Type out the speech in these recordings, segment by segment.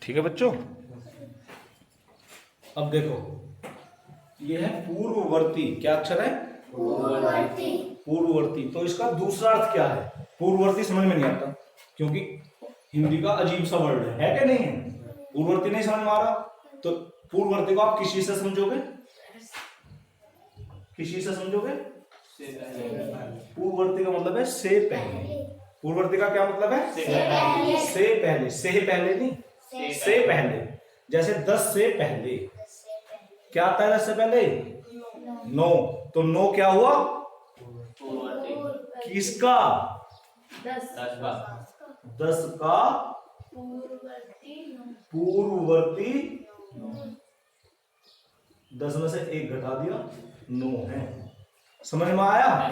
ठीक है बच्चों। अब देखो ये है पूर्ववर्ती, क्या अक्षर है? पूर्ववर्ती। पूर्ववर्ती। तो इसका दूसरा अर्थ क्या है? पूर्ववर्ती समझ में नहीं आता क्योंकि हिंदी का अजीब सा वर्ड है क्या नहीं है? पूर्ववर्ती नहीं समझ में आ रहा तो पूर्ववर्ती को आप किसी से समझोगे? किसी से समझोगे? पूर्ववर्ती का मतलब है से पहले। पूर्ववर्ती का क्या मतलब है? से पहले। से पहले। से पहले नहीं, से पहले। जैसे 10 से पहले क्या आता है? 10 से पहले 9। तो 9 क्या हुआ? किसका? 10 का पूर्ववर्ती। 10 में से 1 घटा दिया, 9 है। समझ में आया?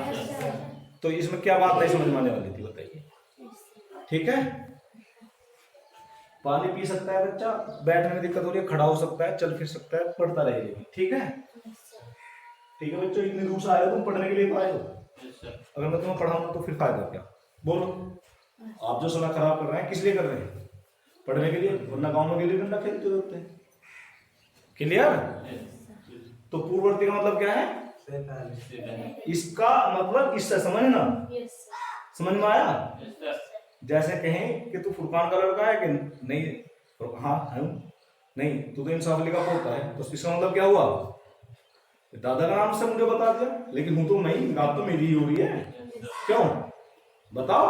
तो इसमें क्या बात नहीं समझ में आने वाली थी बताइए? ठीक है। पानी पी सकता है बच्चा, बैठने में दिक्कत हो रही है, खड़ा हो सकता है, चल फिर सकता है, पढ़ता रहेगा। ठीक है। ठीक है बच्चों, इतनी दूर से आए हो तुम पढ़ने के लिए तो आए हो। अगर मैं तुम्हें पढ़ाऊंगा तो फिर फायदा क्या? बोलो। आप जो समय खराब कर रहे हैं किस लिए कर रहे हैं? पढ़ने के लिए, वरना गाँव में गिल्ली डंडा खेलते होते हैं। क्लियर? तो पूर्ववर्ती का मतलब क्या है? इसका मतलब इससे समझना। समझ में आया? जैसे कहें कि तू फुरकान का लड़का है कि नहीं? हाँ हूं। नहीं तू तो इंसाफ अली का पोता है, तो इसका मतलब क्या हुआ? दादा का नाम से मुझे बता दिया, लेकिन हूं तो मैं ही, बात तो मेरी ही हो रही है। क्यों बताओ?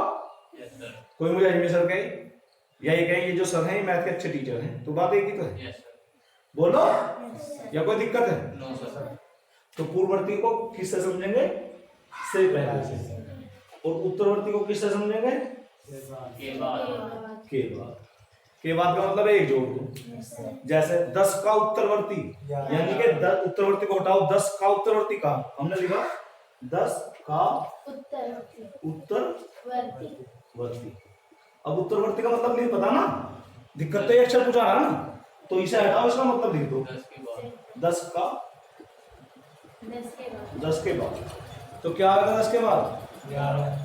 कोई मुझे अजमेर सर कहे या ये कहे ये जो सर हैं मैथ के अच्छे टीचर हैं, तो बात एक ही तो है। बोलो, या कोई दिक्कत है? तो पूर्ववर्ती को किससे समझेंगे? से पहले से। और उत्तरवर्ती को किससे समझेंगे? के बाद। के बाद का मतलब एक जोड़ दो। जैसे 10 का उत्तरवर्ती, यानी कि उत्तरवर्ती को हटाओ, 10 का उत्तरवर्ती का हमने लिखा 10 का उत्तरवर्ती। अब उत्तरवर्ती का मतलब नहीं पता ना, दिक्कत तो एक अक्षर पूछा रहा ना, तो इसे हटाओ, इसका मतलब लिख दो 10 का 10 के बाद। तो क्या आएगा 10 के बाद? 11।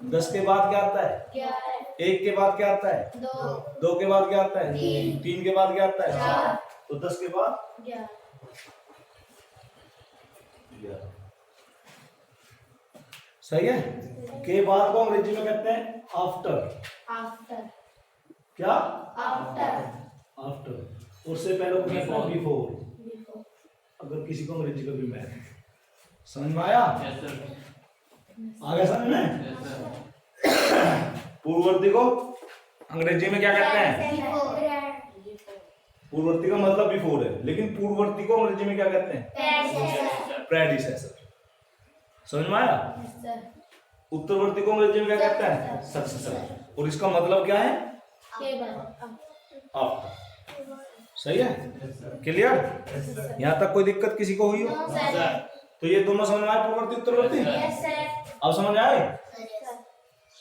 10 के बाद क्या आता है? 1 के बाद क्या आता है? 2 के बाद क्या आता है? 3 के बाद क्या आता है? 4। तो 10 के बाद 11। सही है। के बाद को अंग्रेजी में कहते हैं आफ्टर। क्या? आफ्टर। उससे पहले को कहते हैं बिफोर। अगर किसी को अंग्रेजी का भी मैथ समझ में आया? आगे समझ में? पूर्ववर्ती को अंग्रेजी में क्या कहते हैं? पूर्ववर्ती का मतलब बिफोर है, लेकिन पूर्ववर्ती को अंग्रेजी में क्या कहते हैं? प्रेडिसेसर। समझ में आया? उत्तरवर्ती को अंग्रेजी में क्या कहते हैं? सक्सेसर। और इसका मतलब क्या है? आफ्टर। सही है? क्लियर? यहाँ तक कोई दिक्कत किसी को हुई हो? तो ये दोनों समझ में आए, पूर्ववर्ती उत्तरवर्ती? अब समझ आए?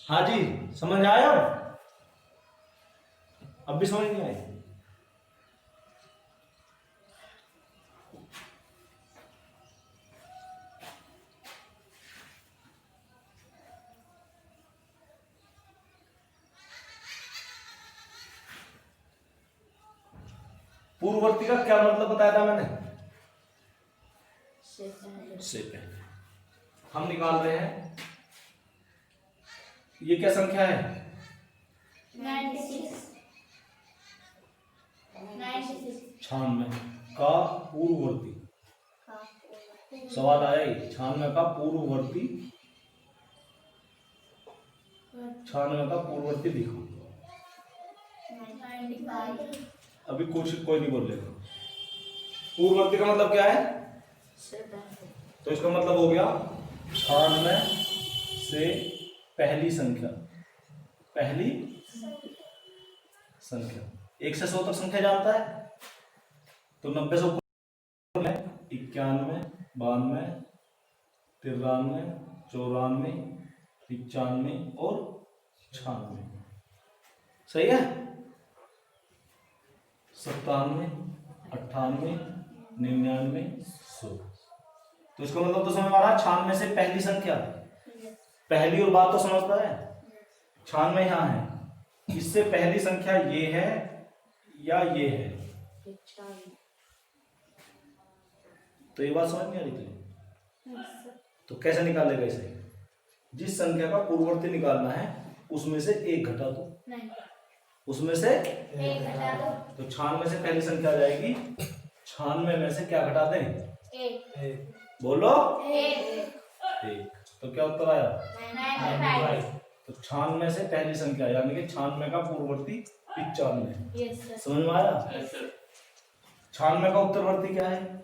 हाँ जी समझ आया? अब भी समझ नहीं आए? पूर्ववर्ती का क्या मतलब बताया था मैंने? से पहले। हम निकाल रहे हैं, ये क्या संख्या है? 96 96 का पूर्ववर्ती। सवाल आया ही, 96 का पूर्ववर्ती, 96 का पूर्ववर्ती लिखो। अभी कुछ कोई नहीं बोलेगा। पूर्ववर्ती का मतलब क्या है? तो इसका मतलब हो गया 96 से पहली संख्या। पहली संख्या 1 से 100 तक संख्या जानता है, तो 90 से ऊपर 91, 92, 93, 94, 95 और 96। सही है? 97, 98, 99, 100। तो इसका मतलब तो समझ आ रहा है, 96 से पहली संख्या। पहली और बात तो समझता है। 96 यहाँ है, इससे पहली संख्या ये है या ये है, तो ये बात समझ नहीं आ रही तुझे? तो कैसे निकालेगा इसे? जिस संख्या का पूर्ववर्ती निकालना है उसमें से एक घटा दो, उसमें से एक घटा दो, तो 96 से पहली संख्या आ जाएगी, 96 में से क्या घटा दें? एक, बोलो एक, एक। तो क्या उत्तर आया? 95। तो 96 से पहली संख्या यानी कि 96 का पूर्ववर्ती 95। Yes sir. समझ में आया? 96 का उत्तरवर्ती क्या है?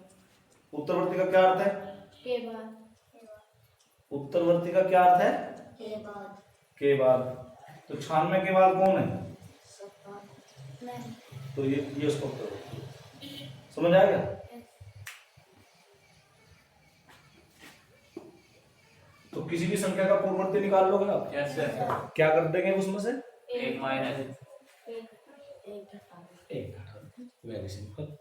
उत्तरवर्ती का क्या अर्थ है? के बाद, उत्तरवर्ती का क्या अर्थ है? के बाद, के बाद। तो 96 के बाद कौन है? नहीं, तो ये उसका उत्तरवर्ती। समझ आ गया? तो किसी भी संख्या का पूर्ववर्ती निकाल लोगे आप, क्या कर देंगे उसमें से? एक माइनस एक। वेरी सिंपल,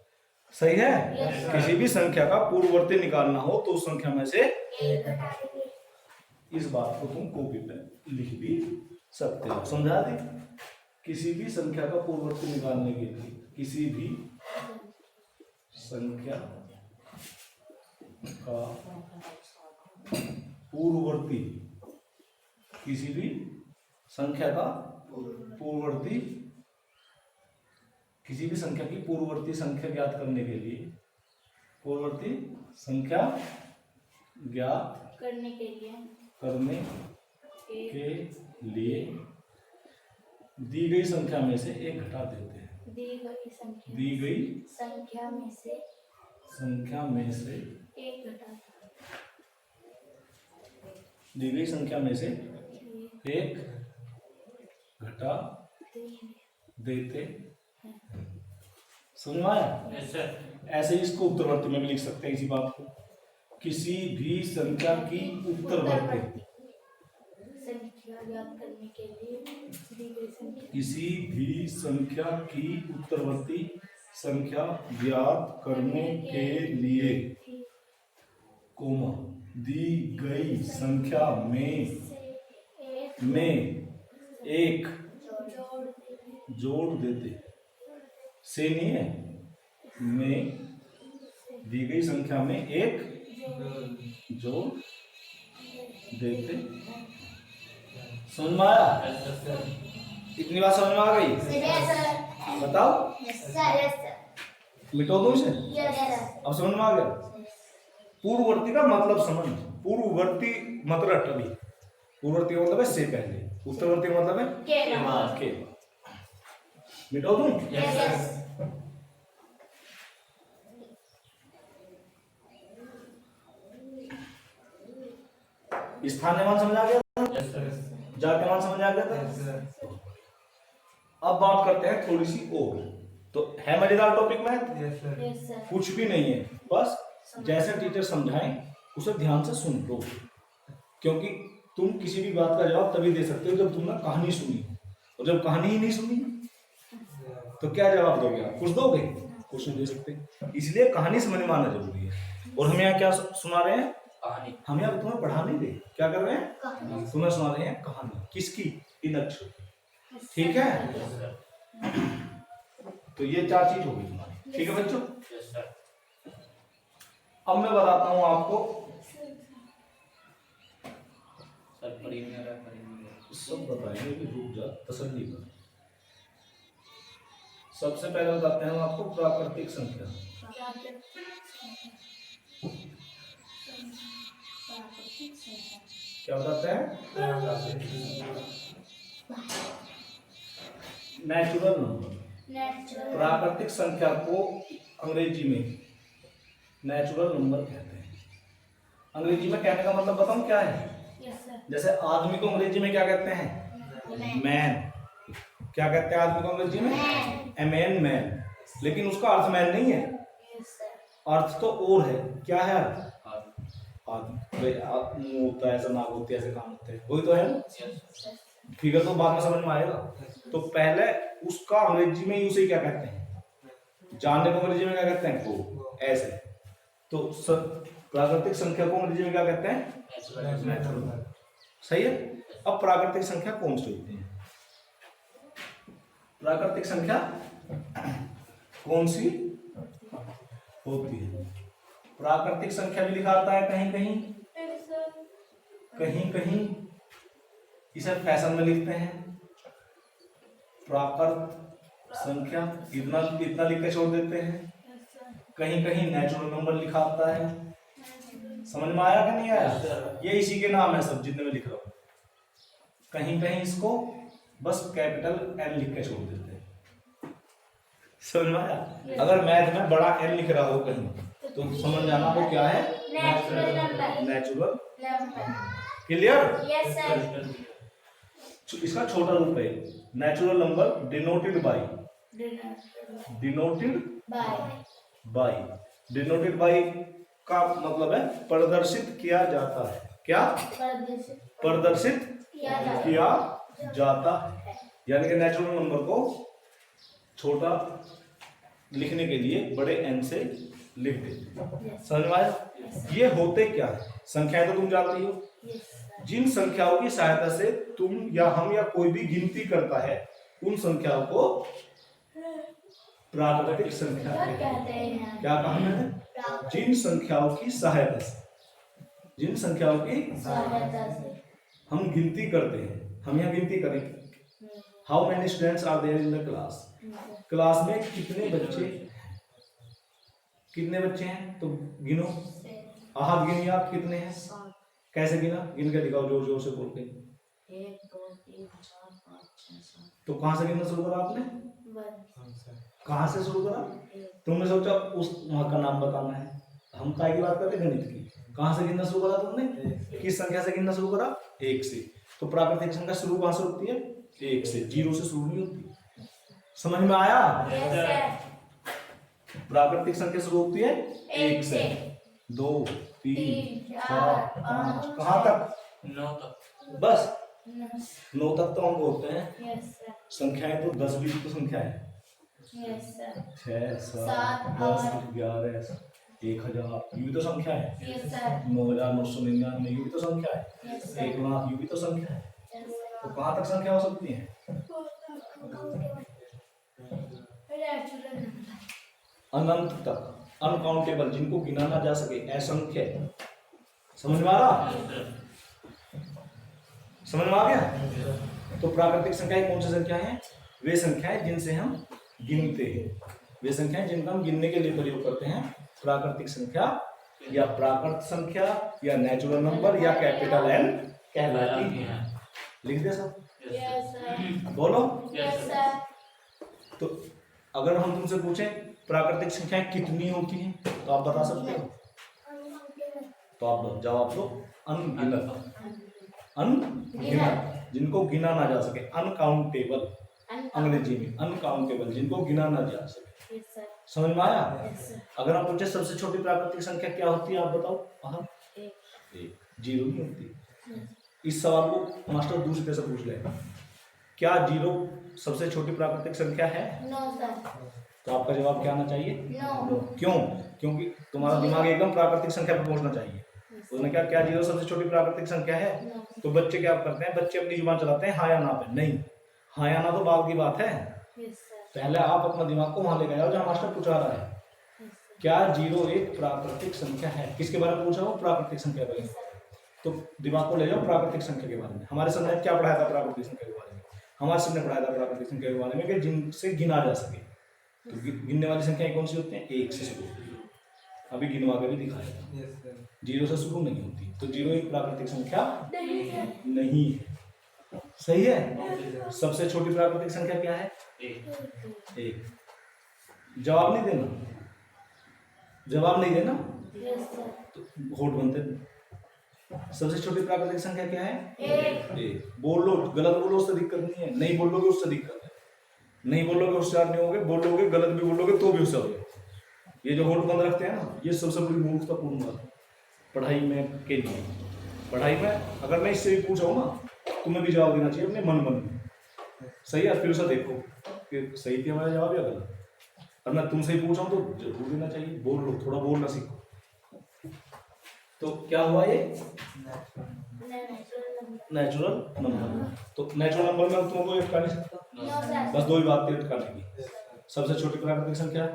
सही है। Yes, sir. किसी भी संख्या का पूर्ववर्ती निकालना हो तो उस संख्या में से एक घटा देंगे। इस बात को तुम कॉपी पे लिख भी सकते हो। समझा दी? किसी भी संख्या का पूर्ववर्ती निकालने के लिए किसी भी संख्या का पूर्ववर्ती, किसी भी संख्या का पूर्ववर्ती, किसी भी संख्या की पूर्ववर्ती संख्या ज्ञात करने के लिए, पूर्ववर्ती संख्या ज्ञात करने के लिए दी गई संख्या में से एक घटा देते हैं। दी गई संख्या दी गई संख्या में से संख्या में से एक घटा दी गई संख्या में से एक घटा देते। समझ में आया? ऐसे ही इसको उत्तरवर्ती में भी लिख सकते हैं इसी बात को। किसी भी संख्या की उत्तरवर्ती, संख्या ज्ञात करने के लिए दी गई संख्या, किसी भी संख्या की उत्तरवर्ती संख्या ज्ञात करने के लिए, कोमा, दी गई संख्या में एक जोड़ देते। से नहीं है, में दी गई संख्या में एक जोड़ देते। समझ में आया? इतनी बात समझ में आ गई? बताओ, मिटो दो इसे। अब समझ में आ गया? पूर्ववर्ती का मतलब समझ। पूर्ववर्ती मतलब अभी, पूर्ववर्ती का मतलब है से पहले, उत्तरवर्ती का मतलब है के बाद। के। मिटो दूं? स्थानीय समझ आ गया था? जातीय मान समझ आ गया था? अब बात करते हैं थोड़ी सी और। तो है मजेदार टॉपिक में? Yes sir. कुछ भी नहीं है, बस जैसे टीचर समझाएं उसे ध्यान से सुन लो, क्योंकि तुम किसी भी बात का जवाब तभी दे सकते हो जब तुमने कहानी सुनी। और जब कहानी ही नहीं सुनी तो क्या जवाब दोगे आप? कुछ दोगे? कुछ नहीं दे सकते। इसलिए कहानी समझ में आना जरूरी है। और हम यहाँ क्या सुना रहे हैं? कहानी। हम यहाँ तुम्हें पढ़ा नहीं रहे, क्या कर रहे हैं? तुम्हें सुना रहे हैं कहानी। किसकी? इन अक्षर। ठीक है? तो ये चार चीज होगी तुम्हारी। ठीक है बच्चों? अब मैं बताता हूं आपको, सब बताएंगे कि रुक जा, तसल्ली कर। सबसे पहले बताते हैं हम आपको प्राकृतिक संख्या। क्या बताते हैं? Natural number. प्राकृतिक संख्या को अंग्रेजी में नेचुरल नंबर कहते हैं। अंग्रेजी में कहने का मतलब बताऊं क्या है? जैसे आदमी को अंग्रेजी में क्या कहते हैं? मैन। क्या कहते हैं आदमी को अंग्रेजी में? A man, man. लेकिन उसका अर्थ मैन नहीं है, अर्थ तो और है। क्या है अर्थ? आदमी। मुंह होता है, ऐसा नाक होती है, ऐसे काम होते हैं, वही तो है ना। फिगर तो बाद में समझ में आएगा। तो पहले उसका अंग्रेजी में उसे क्या कहते हैं? जानने को अंग्रेजी में क्या कहते हैं? को। ऐसे। तो प्राकृतिक संख्या को अंग्रेजी में क्या कहते हैं? नेचुरल। सही है। अब प्राकृतिक संख्या कौन सी होती है? प्राकृतिक संख्या कौन सी होती है? प्राकृतिक संख्या भी लिखा आता है कहीं कहीं, यस सर। कहीं कहीं इसे फैशन में लिखते हैं प्राकृत संख्या, इतना इतना लिख के छोड़ देते हैं। Yes sir. कहीं कहीं नेचुरल नंबर लिखा आता है। समझ में आया कि नहीं आया? ये इसी के नाम है सब जितने में लिख रहा हूं। कहीं कहीं इसको बस कैपिटल एन लिख के छोड़ देते हैं। समझ में आया? अगर मैथ में बड़ा एन लिख रहा हो कहीं तो समझ जाना वो क्या है? Natural number. Natural number. Clear? Yes sir. इसका छोटा रूप है natural number denoted by, denoted by. Denoted by का मतलब है प्रदर्शित किया जाता है। क्या? प्रदर्शित किया जाता है। यानी कि नेचुरल नंबर को छोटा लिखने के लिए बड़े एन से लिख देते। समझ में आया? ये होते क्या है? संख्याएं तो तुम जानती हो। जिन संख्याओं की सहायता से तुम या हम या कोई भी गिनती करता है उन संख्याओं को प्राकृतिक संख्या कहते हैं। क्या कहा मैंने? जिन संख्याओं की सहायता से, जिन संख्याओं की सहायता से हम गिनती करते हैं। हम यहाँ गिनती करें, how many students are there in the class? Class में कितने बच्चे, कितने बच्चे हैं? तो गिनो। आप गिनिए, आप कितने हैं? कैसे गिना? गिन के दिखाओ जोर जोर से बोल के। 1 2 3 4 5 6 7। तो कहां से गिनना शुरू करा आपने? 1। कहां से शुरू करा? तुमने सोचा उस वहां का नाम बताना है। हम काय की बात कर रहे हैं? गणित की। कहां से गिनना शुरू करा तुमने? किस संख्या से गिनना शुरू करा? 1 से। तो प्राकृतिक संख्या शुरू कहां से होती है? 1 से। 0 से शुरू नहीं होती। समझ में आया? प्राकृतिक संख्या शुरू होती है 1 से। 2 3 4 5 कहां तक? 9 तक। बस 9 तक तो अंक होते हैं। Yes sir. संख्याएं तो 10 20 तो संख्या है। Yes sir. 6 7 सात, 10 आठ। 11 1000 ये भी तो संख्या है। Yes sir. 9999 ये भी तो संख्या है। Yes sir. 1 लाख ये भी तो संख्या है। Yes sir. तो कहां तक संख्या हो सकती है? Natural number. अनंत तक, अनकाउंटेबल, जिनको गिना ना जा सके, असंख्य। समझ में आ रहा? समझ में आ गया? तो प्राकृतिक संख्याएं कौन सी संख्याएं हैं? वे संख्याएं जिनसे हम गिनते हैं, वे संख्याएं जिनका हम गिनने के लिए प्रयोग करते हैं प्राकृतिक संख्या या प्राकृत संख्या या नेचुरल नंबर या कैपिटल एन कहलाती है। लिख दे सब। Yes sir. बोलो। Yes sir. तो अगर हम तुमसे पूछें प्राकृतिक संख्याएं कितनी होती हैं तो आप बता सकते हो? तो आप जवाब दो अनगिनत। अनगिनत, जिनको गिना ना जा सके। अनकाउंटेबल अंग्रेजी में, अनकाउंटेबल, जिनको गिना ना जा सके। Yes sir. समझ में आया? Yes sir. अगर आप पूछे सबसे छोटी प्राकृतिक संख्या क्या होती है आप बताओ। हाँ, 1। 0 नहीं होती। इस सवाल को मास्टर दूसरे तरह से पूछ ले, क्या 0 सबसे छोटी प्राकृतिक संख्या है? No sir. तो आपका जवाब क्या आना चाहिए? नो। क्यों? क्योंकि तुम्हारा दिमाग एकदम प्राकृतिक संख्या पर पहुंचना चाहिए। उसने क्या 0 सबसे छोटी प्राकृतिक संख्या है? तो बच्चे क्या करते हैं? बच्चे अपनी जुबान चलाते हैं हाँ या ना पे। नहीं, हाँ या ना तो बाद की बात है। Yes sir. पहले आप अपना दिमाग को वहां ले गए जहां मास्टर पूछा रहा है। क्या 0 एक प्राकृतिक संख्या है? किसके बारे में पूछा हो? प्राकृतिक संख्या के बारे में। तो दिमाग को ले जाओ प्राकृतिक संख्या के बारे में। हमारे सर ने क्या पढ़ाया था प्राकृतिक संख्या के बारे में? हमारे सर ने पढ़ाया था प्राकृतिक संख्या के बारे में कि जिनसे गिना जा सके। तो गिनने वाली संख्याएं कौन सी होती हैं? 1 से शुरू होती है। अभी गिनवा के भी दिखाया था। 0 से शुरू नहीं होती। तो 0 एक प्राकृतिक संख्या नहीं है। सही है? सबसे छोटी प्राकृतिक संख्या क्या है? 1। जवाब नहीं देना, जवाब नहीं देना यस सर। तो होठ बनते। सबसे छोटी प्राकृतिक संख्या क्या है? 1। बोल लो, गलत बोलो उससे दिक्कत नहीं है, नहीं बोलोगे उससे दिक्कत है। नहीं बोलोगे होशियार नहीं होगे, बोलोगे गलत भी बोलोगे तो भी होशियार होगे। ये जो होठ बंद रखते हैं ना, ये सबसे बड़ी मूर्खतापूर्ण बात है पढ़ाई में के लिए। पढ़ाई में अगर मैं इससे भी पूछा हूँ ना, तुम्हें भी जवाब देना चाहिए अपने मन में। सही है? फिर उसे देखो कि सही थी हमारा जवाब या गलत। और मैं तुमसे ही पूछा हूँ तो जरूर देना चाहिए। बोल लो, थोड़ा बोलना सीखो। तो क्या हुआ ये? Natural natural number. तो नेचुरल नंबर में तुमको ऐड कर नहीं सकता, बस दो ही बात ऐड करने की। सबसे छोटी प्राकृतिक संख्या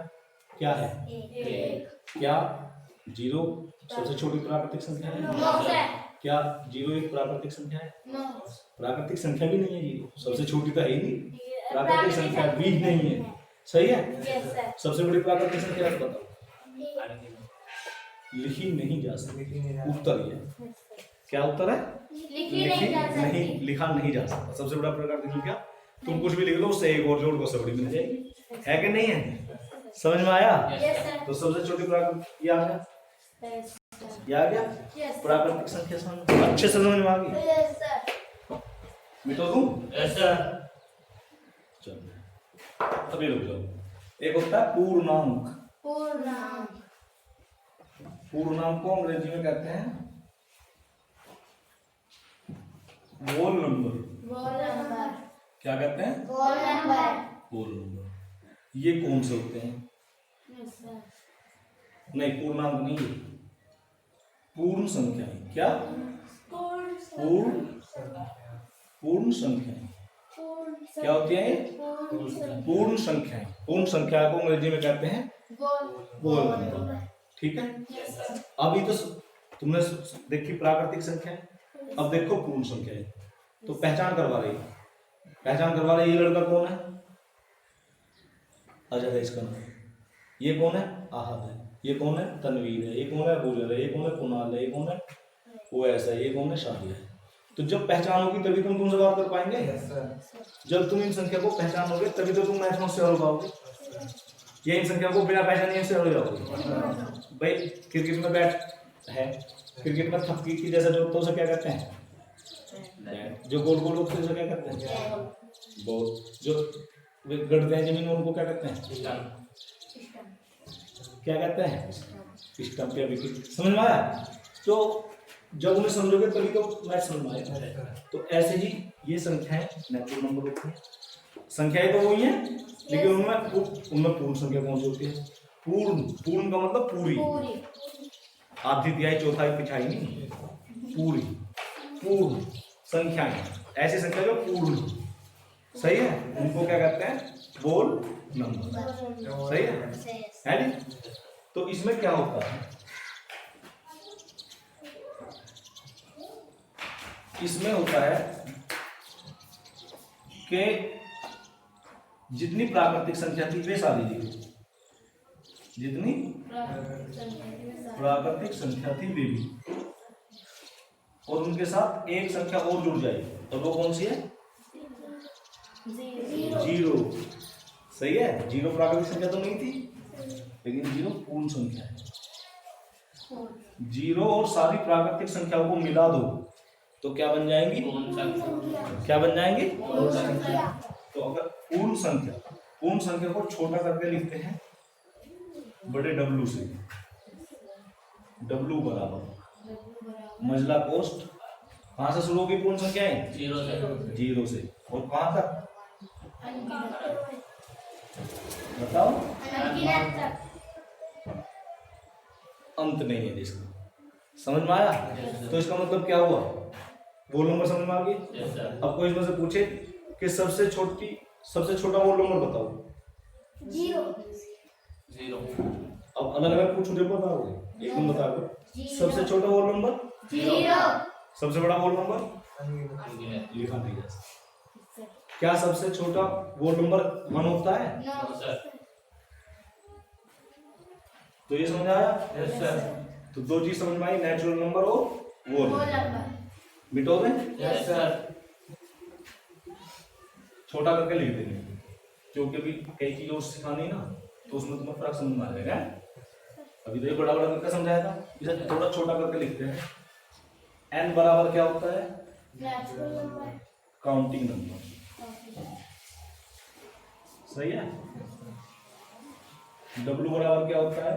क्या है? क्या 0 सबसे छोटी प्राकृतिक संख्या है? क्या 0 एक प्राकृतिक संख्या है? प्राकृतिक संख्या भी नहीं है 0, सबसे छोटी तो है ही नहीं, प्राकृतिक संख्या भी नहीं है। सही है। सबसे बड़ी प्राकृतिक संख्या बताओ। लिखी नहीं जा सकती, उत्तर ये क्या उत्तर है? नहीं, लिखा नहीं जा सकता। सबसे बड़ा प्राकृतिक संख्या तुम कुछ भी लिख लो, उससे एक और जोड़ को सबसे बड़ी मिल जाएगी, है कि नहीं है? समझ में आया? तो सबसे छोटी प्राकृतिक ये आ गया, ये आ गया प्राकृतिक संख्या। समझ अच्छे से समझ में आ गई? मिटो तुम? चलो अभी रुक जाओ। एक होता है पूर्णांक। पूर्णांक को अंग्रेजी में कहते हैं होल नंबर। क्या कहते हैं? Whole number. ये कौन से होते हैं? नहीं, पूर्णांक नहीं है, पूर्ण संख्याएं। क्या? पूर्ण संख्याएं क्या होती है? पूर्ण संख्याएं। पूर्ण संख्या को अंग्रेजी में कहते हैं होल नंबर। ठीक है। अभी तो तुमने देखी प्राकृतिक संख्या, अब देखो पूर्ण संख्या है। तो पहचान करवा रही, ये लड़का कौन है? अजय है इसका नाम। ये कौन है? आहद है। ये कौन है? तनवीर है। ये कौन है? गुजर है। ये कौन है? कुणाल है। ये कौन है? वो ऐसा है। ये कौन है? शादी है। तो जब पहचान होगी तभी तुम तुमसे बात कर पाएंगे। जब तुम इन संख्या को पहचानोगे तभी तो तुम मैच में से हो पाओगे। ये इन संख्या को बिना पहचाने से हो जाओगे। भाई क्रिकेट में बैट है, क्रिकेट में थप्पी की जैसा जो तो उसे क्या कहते हैं? जो गोल गोल होते हैं उसे क्या कहते हैं? बॉल। जो गड़ते हैं जमीन में उनको क्या कहते हैं? क्या कहते हैं? स्टंप या विकेट। समझ में आया? तो जब उन्हें समझोगे तभी तो मैच समझ में आएगा। तो ऐसे ही ये संख्याएं नेचुरल नंबर होती हैं। संख्याएं तो वही हैं, लेकिन उनमें पूर्ण संख्या कौन सी होती है? पूर्ण का मतलब पूरी, आधी तिहाई चौथाई पिछाई नहीं, पूर्ण संख्याएं। ऐसी संख्या जो पूर्ण, सही है, उनको क्या कहते हैं? Whole number. सही है नी? तो इसमें क्या होता है? इसमें होता है कि जितनी प्राकृतिक संख्या थी वे सारी लिखो, जितनी प्राकृतिक संख्या थी वे भी, और उनके साथ एक संख्या और जुड़ जाएगी। तो वो कौन सी है? 0। सही है। 0 प्राकृतिक संख्या तो नहीं थी, लेकिन 0 पूर्ण संख्या है। 0 और सारी प्राकृतिक संख्याओं को मिला दो तो क्या बन जाएंगी? क्या बन जाएंगी? तो अगर पूर्ण संख्या को छोटा करके लिखते हैं बड़े W से। W बराबर मजला कोष्ठ, कहां से शुरू होगी पूर्ण संख्याएं? 0 से। और कहां तक? बताओ। अंत नहीं है इसका। समझ में आया? तो इसका मतलब क्या हुआ? वोल नंबर समझ में आ गई? अब कोई इसमें से पूछे कि सबसे छोटा वोल नंबर बताओ। 0। अब अलग अलग पूछो, जब बताओगे एक नंबर बता दो। सबसे छोटा वोल नंबर 0। सबसे बड़ा वोल नंबर लिखा नहीं जा सकता। क्या सबसे छोटा वोल नंबर 1 होता है? तो ये समझ आया? तो दो चीज समझ में आई, नेचुरल नंबर और वोल नंबर। मिटोगे? छोटा करके लिख देंगे, क्योंकि अभी कई चीज और सिखानी ना, तो उसमें तुम्हें फर्क समझ में आ जाएगा। अभी तो ये बड़ा करके समझाया था, इसे थोड़ा छोटा करके लिखते हैं। n बराबर क्या होता है? Counting number. सही है। W बराबर क्या होता है?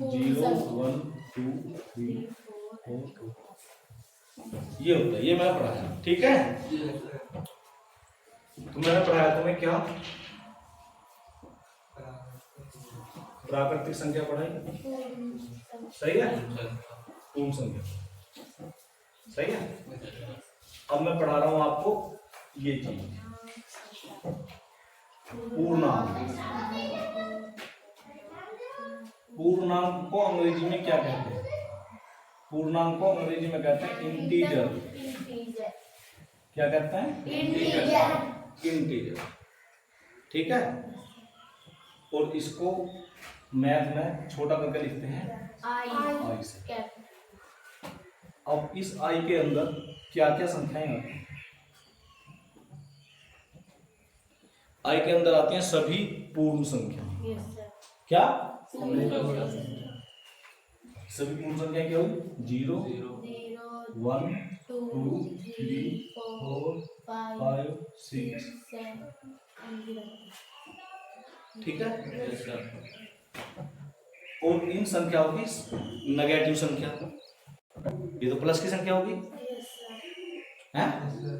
0 1 2 3 4 ये होता है। ये मैंने पढ़ाया, ठीक है? तो मैंने पढ़ाया तुम्हें क्या? प्राकृतिक संख्या पढ़ाई। सही है। पूर्ण संख्या। सही है। अब मैं पढ़ा रहा हूं आपको ये चीज, पूर्णांक। पूर्णांक को अंग्रेजी में क्या कहते हैं? पूर्णांक को अंग्रेजी में कहते हैं इंटीजर। क्या कहते हैं? इंटीजर। ठीक है। और इसको मैथ में छोटा करके लिखते हैं आई से। अब इस आई के अंदर क्या क्या संख्याएं आती हैं? आई के अंदर आती हैं सभी पूर्ण संख्या। क्या? सभी पूर्ण संख्या क्या हुई? 0 1 2 3 4 5 6। ठीक है। और इन संख्याओं की नेगेटिव संख्या, ये तो प्लस की संख्या होगी है।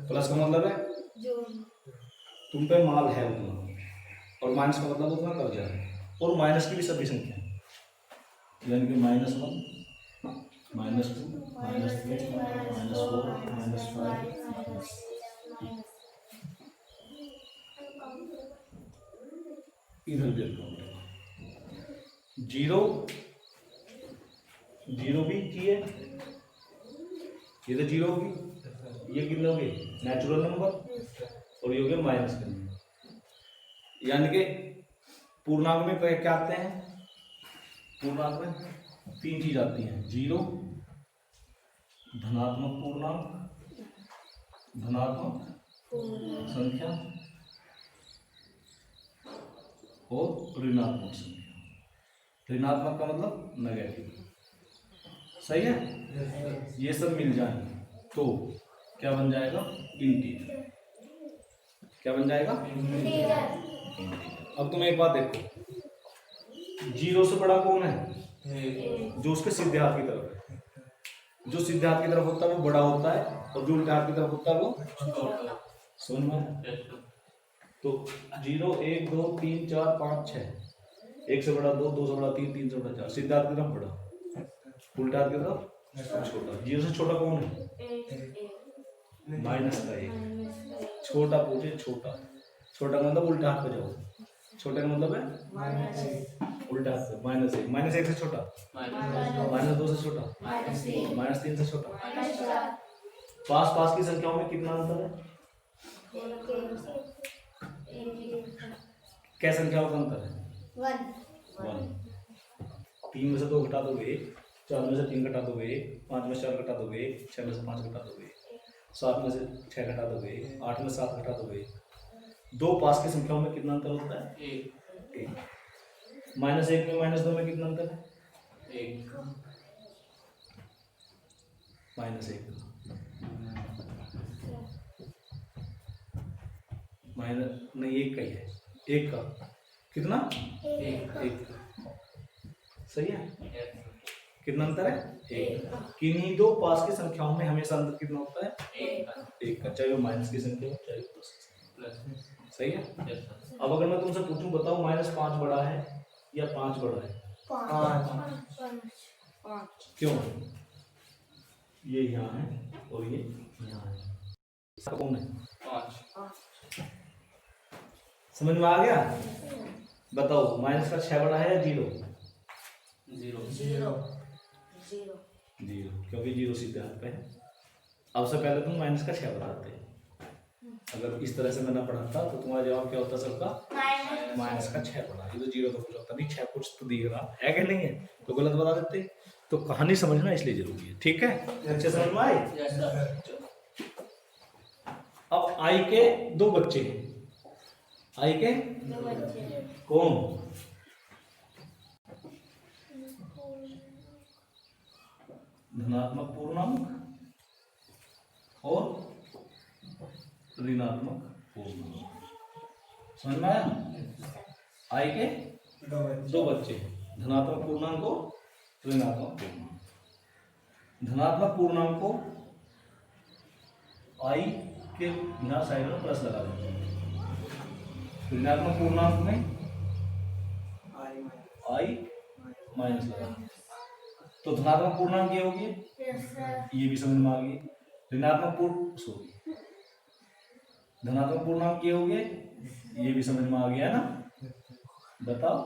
प्लस का मतलब है तुम पे माल है उतना, और माइनस का मतलब उतना कर्जा है। और माइनस की भी सभी संख्या, यानी कि -1 -2 -3 -4 -5 इधर भी अकाउंट 0 भी की है, ये तो 0 होगी। ये कितने हो गए? Natural number. और ये हो गया माइनस का नंबर। यानी कि पूर्णांक में क्या आते हैं? पूर्णांक में 3 चीज आती हैं, 0 धनात्मक पूर्णांक, धनात्मक संख्या और ऋणात्मक संख्या। ऋणात्मक का मतलब नेगेटिव। सही है। ये सब मिल जाएंगे तो क्या बन जाएगा? इंटीजर। क्या बन जाएगा? अब तुम एक बात देखो, 0 से बड़ा कौन है? जो उसके सीधे हाथ की तरफ है। जो सीधे हाथ की तरफ होता है वो बड़ा होता है, और जो उल्टे हाथ की तरफ होता है वो छोटा। समझ में? तो 0 1 2 3 4 5 6, 1 से बड़ा 2, 2 से बड़ा 3, 3 से बड़ा 4। सीधे हाथ की तरफ बड़ा, उल्टे हाथ की तरफ छोटा। 0 से छोटा कौन है? माइनस का 1। छोटा पूछे छोटा, छोटा का मतलब उल्टा हाथ पे जाओ, छोटे का मतलब है उल्टा हाथ पे। -1, -1 से छोटा, -2 से छोटा, -3 से छोटा। पास पास की संख्याओं में कितना अंतर है? क्या संख्याओं का अंतर है? 1। 3 में से 2 घटा दोगे, 4 में से 3 घटा दोगे, 5 में से 4 घटा दोगे, 6 में से 5 घटा दोगे, 7 में से 6 घटा दोगे, 8 में 7 घटा दोगे। 2 पास की संख्याओं में कितना अंतर होता है? 1। -1 में -2 में कितना अंतर है? 1। -1 नहीं, 1 का ही है। 1 का कितना? 1। सही है। कितना अंतर है? 1। किन्हीं 2 पास की संख्याओं में हमेशा अंतर कितना होता है? 1 का, चाहे वो माइनस की संख्या हो चाहे प्लस। सही है। अब अगर मैं तुमसे पूछूं, बताओ -5 बड़ा है या 5 बड़ा है? 5। क्यों? ये यहाँ है और ये यहाँ है, कौन है? 5। समझ में आ गया? बताओ, -6 बड़ा है या 0? 0, क्योंकि 0 सीधे हाथ पे है। अब से पहले तुम -6 बताते। अगर इस तरह से मैं ना पढ़ाता तो तुम्हारा जवाब क्या होता सबका? -6 बड़ा। ये तो 0 तो कुछ होता नहीं, 6 कुछ तो दिख रहा है कि नहीं है, तो गलत बता देते। तो कहानी समझना इसलिए जरूरी है। ठीक है, अच्छे समझ में आए? अब आई के 2 बच्चे हैं। आई के 2 बच्चे कौन? धनात्मक पूर्णांक और ऋणात्मक पूर्णांक। समझ में आया? आई के 2 बच्चे हैं, धनात्मक पूर्णांक और ऋणात्मक पूर्णांक। धनात्मक पूर्णांक को आई के यहाँ साइड में प्लस लगा देते हैं, ऋणात्मक पूर्णांक में आई माइनस लगा। तो धनात्मक पूर्णांक ये होगी, ये भी समझ में आ गई। ऋणात्मक पूर्ण सॉरी धनात्मक पूर्णांक ये हो गए, ये भी समझ में आ गया ना, बताओ।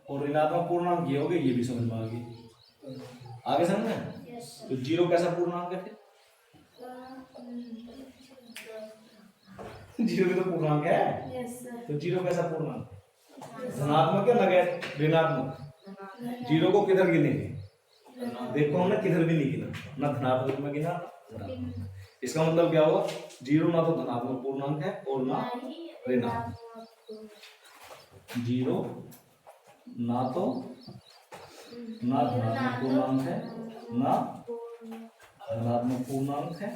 और ऋणात्मक पूर्णांक ये हो गए, ये भी समझ में आ गई। आगे समझ में? तो जीरो कैसा पूर्णांक है फिर? जीरो भी तो पूर्णांक है। तो जीरो कैसा पूर्णांक? धनात्मक या नगण्य ऋणात्मक? जीरो को किधर गिनेंगे? देखो हमने किधर भी नहीं गिना, ना धनात्मक में गिना ना ऋणात्मक। इसका मतलब क्या हुआ? जीरो ना तो धनात्मक पूर्णांक है और ना ऋणात्मक। जीरो ना तो ना धनात्मक पूर्णांक है ना धनात्मक पूर्णांक है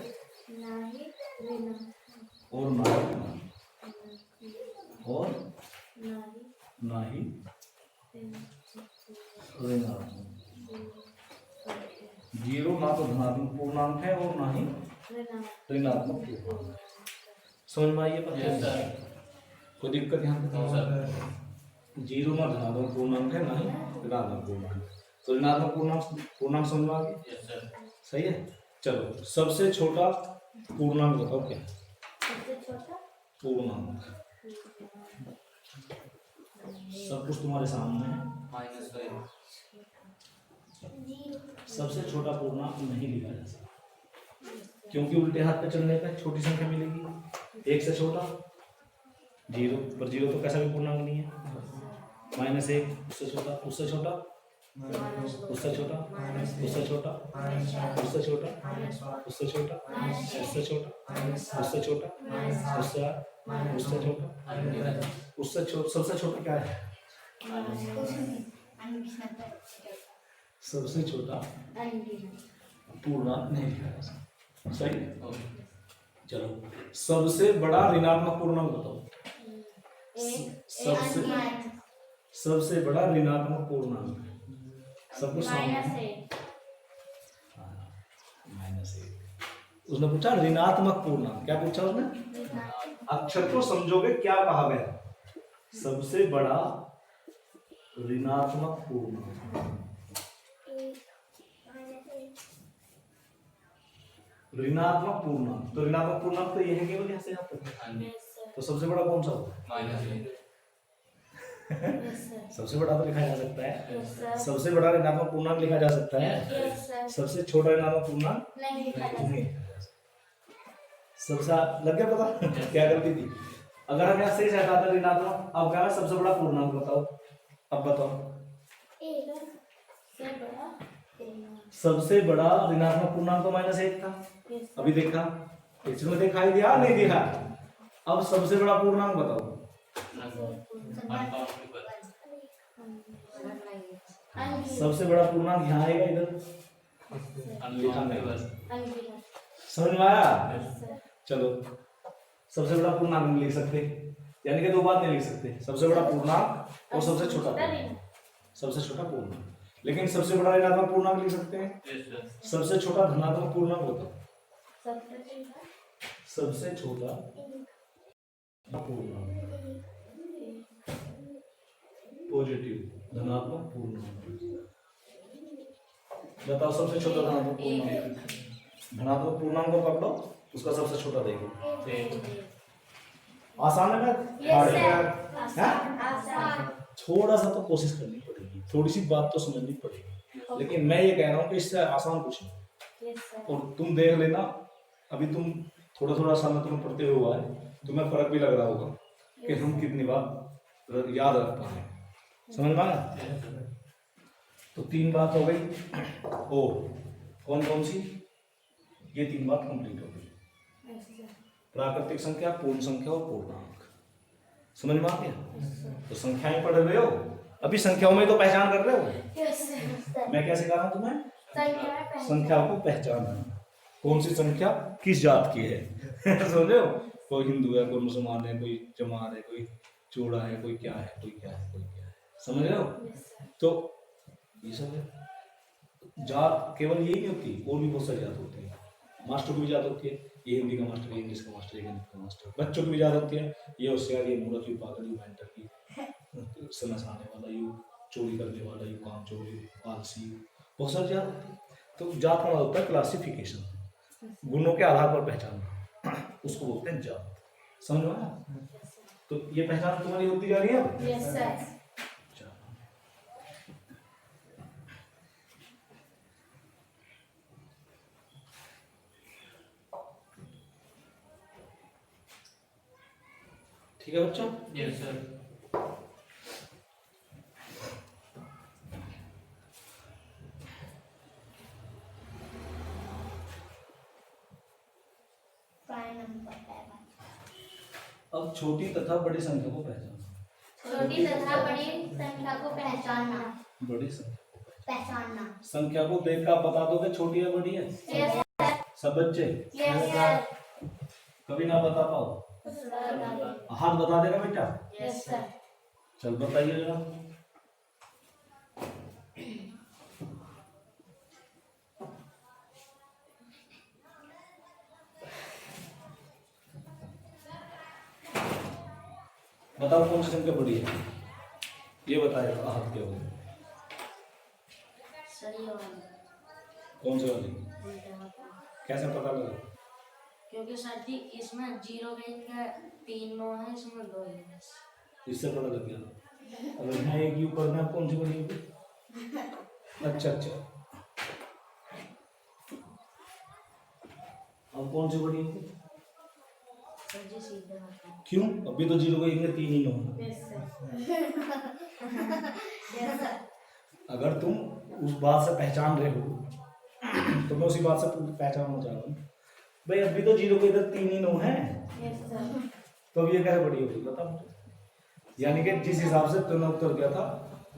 और ना ही ऋणात्मक। जीरो ना तो धनात्मक पूर्णांक है और ना ही ऋणात्मक पूर्णांक। समझ में आई है? कोई दिक्कत यहाँ पे? जीरो ना धनात्मक पूर्णांक है ना ही ऋणात्मक पूर्णांक। तो ऋणात्मक पूर्णांक समझ में आ गई? सही है। चलो सबसे छोटा पूर्णांक बताओ क्या? पूर्णांक सब कुछ तुम्हारे सामने है। सबसे छोटा पूर्णांक नहीं लिखा जा सकता, क्योंकि उल्टे हाथ पे चलने पे छोटी संख्या मिलेगी। एक से छोटा जीरो, पर जीरो तो कैसा भी पूर्णांक नहीं है। माइनस एक, उससे छोटा, उससे छोटा, उससे छोटा, उससे छोटा, उससे छोटा, उससे छोटा, उससे छोटा, उससे छोटा, उससे उससे छोटा, उससे सबसे छोटा क्या है? सबसे छोटा पूर्णांक नहीं लिखा जा सकता। सही। चलो सबसे बड़ा ऋणात्मक पूर्णांक बताओ। सबसे बड़ा ऋणात्मक पूर्णांक सब कुछ माइनस एक। उसने पूछा ऋणात्मक पूर्णांक, क्या पूछा उसने? अक्षर को समझोगे क्या कहा गया? सबसे बड़ा ऋणात्मक पूर्णांक। ऋणात्मक पूर्णांक, तो ऋणात्मक पूर्णांक तो ये है केवल यहाँ से यहाँ तक। तो सबसे बड़ा कौन सा होगा? सबसे बड़ा तो लिखा जा सकता है। सबसे बड़ा ऋणात्मक पूर्णांक लिखा जा सकता है। सबसे छोटा ऋणात्मक पूर्णांक नहीं। सबसे लग गया पता क्या गलती थी? अगर हम यहाँ से हटाते ऋणात्मक, अब क्या है? सबसे बड़ा पूर्णांक बताओ। अब बताओ सबसे बड़ा ऋणात्मक पूर्णांक तो माइनस एक था, अभी देखा, इसमें दिखाई दिया नहीं दिया। अब सबसे बड़ा पूर्णांक बताओ। सबसे बड़ा पूर्णांक यहाँ आएगा, इधर समझ में आया? चलो सबसे बड़ा पूर्णांक नहीं लिख सकते, यानी कि दो बात नहीं लिख सकते, सबसे बड़ा पूर्णांक और सबसे छोटा पूर्णांक। सबसे छोटा पूर्णांक, लेकिन सबसे बड़ा ऋणात्मक पूर्णांक लिख सकते हैं। सबसे छोटा धनात्मक पूर्णांक बताओ। सबसे छोटा पूर्णांक पॉजिटिव धनात्मक पूर्णांक बताओ। सबसे छोटा धनात्मक पूर्णांक, धनात्मक पूर्णांक को पकड़ो, उसका सबसे छोटा देखो। आसान है ना? थोड़ा सा तो कोशिश करनी पड़ेगी, थोड़ी सी बात तो समझनी पड़ेगी, लेकिन मैं ये कह रहा हूँ कि इससे आसान कुछ नहीं। और तुम देख लेना, अभी तुम थोड़ा थोड़ा समय तुम पढ़ते हुआ है, तुम्हें फर्क भी लग रहा होगा कि हम कितनी बार याद रख पा रहे हैं। समझ में आया? तो तीन बात हो गई। ओ कौन कौन सी? ये तीन बात कंप्लीट हो गई। प्राकृतिक संख्या, पूर्ण संख्या और पूर्णांक। समझ में आ गया? तो संख्याएं पढ़ रहे हो, अभी संख्याओं में तो पहचान कर रहे हो। मैं क्या सिखा रहा हूँ तुम्हें? संख्या को पहचानना, कौन सी संख्या किस जात की है। समझ रहे हो? कोई हिंदू है, कोई मुसलमान है, कोई जमार है, कोई चूड़ा है, कोई क्या है, कोई क्या है, कोई क्या है। समझ रहे हो? तो ये सब है। जात केवल यही नहीं होती, और भी बहुत सारी जात होती है। मास्टर की भी जात होती है, ये हिंदी का मास्टर, ये इंग्लिश का मास्टर, ये गणित का मास्टर। बच्चों की भी जात होती है, ये होशियार, ये मूर्ख, ये पागल, ये मेंटल, की समझ आने वाला, ये चोरी करने वाला, ये कामचोर, आलसी, बहुत सारी जात होती है। तो जात का मतलब होता है क्लासिफिकेशन, गुणों के आधार पर पहचानना, उसको बोलते हैं जात। समझ में आया? तो ये पहचान तुम्हारी होती जा रही है अब? Yes sir. ठीक है बच्चों? Yes sir. अब छोटी तथा बड़ी संख्या को पहचानना। छोटी तथा बड़ी संख्या को पहचानना। बड़ी संख्या पहचानना। संख्या को देख कर बता दोगे छोटी या बड़ी है? Yes sir. सब बच्चे यस सर। कभी ना बता पाओ? हाथ बता देगा बेटा? Yes sir. चल बताइए जरा। बताओ कौन सी संख्या बड़ी है? ये बताएगा हाथ क्या होगा? सही वाली। कौन सी वाली? कैसे पता लगा? क्योंकि सर जी इसमें 0 रहेंगे, 3 9 है, इसमें 2 है। इससे पता लग गया। अगर है एक ही ऊपर में कौन सी बड़ी होगी? अच्छा अच्छा, अब कौन सी बड़ी होगी? सर जी सीधे होता है। क्यों? अभी तो 0 को 1 में 3 ही 9 है। Yes sir. Yes sir. अगर तुम उस बात से पहचान रहे हो तो मैं उसी बात से पहचानना चाह रहा हूँ भाई, अभी तो 0 को इधर 3 ही 9 है, यस सर। तो अब ये कैसे बड़ी होगी बताओ? यानी कि जिस हिसाब से तुमने उत्तर दिया था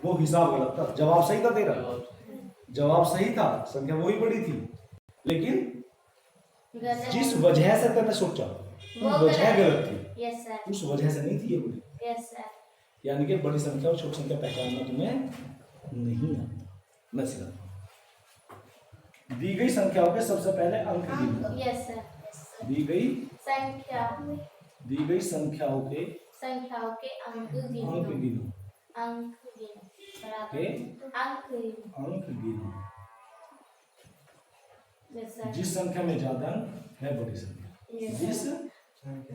वो हिसाब गलत था। जवाब सही था तेरा, जवाब सही था, संख्या वही बड़ी थी, लेकिन जिस वजह से तुमने सोचा वो वजह गलत थी। Yes sir. उस वजह से नहीं थी ये बड़ी। Yes sir. यानी कि बड़ी संख्या और छोटी संख्या पहचानना तुम्हें नहीं आता। मैं सिखाता हूं। दी गई संख्याओं के सबसे पहले अंक गिनो। Yes sir. दी गई संख्याओं के अंक अंक गिनो। गिनो। अंक गिनो। बराबर। के अंक गिनो। अंक गिनो। Yes sir. जिस संख्या में ज्यादा अंक है बड़ी संख्या। यस जिस